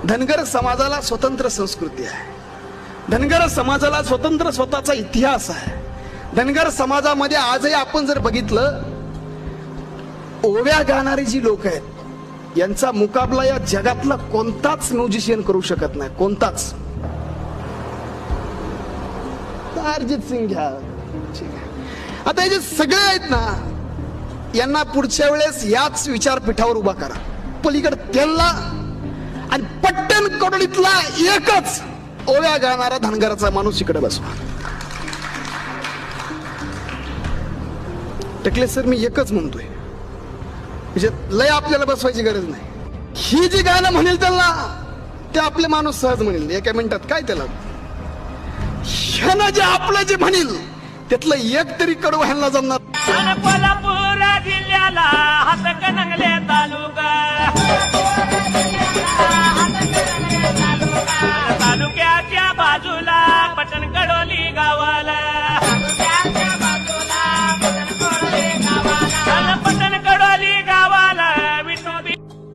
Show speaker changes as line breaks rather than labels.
धनगर समाजाला स्वतंत्र संस्कृती आहे, धनगर समाजाला स्वतंत्र स्वतःचा इतिहास आहे. धनगर समाजामध्ये आजही आपण जर बघितलं, ओव्या गाणारी जी लोक आहेत यांचा मुकाबला या जगातला कोणताच म्युझिशियन करू शकत नाही, कोणताच. अर्जित सिंग घ्या, ठीक आहे. आता हे जे सगळे आहेत ना, यांना पुढच्या वेळेस याच विचारपीठावर उभा करा, पलीकडे त्यांना आणि पट्टण कडोलीतला एकच ओव्या गाणारा धनगराचा माणूस इकडे बसवा. टकले सर, मी एकच म्हणतोय, म्हणजे लय आपल्याला बसवायची गरज नाही. ही जी गाणं म्हणेल त्यांना ते आपले माणूस सहज म्हणेल एका मिनिटात. काय त्याला ह्यानं जे आपलं जे म्हणेल त्यातलं एक तरी कडू ह्यांना जमणार.
कोल्हापूर जिल्ह्याला हातकणंगले तालुका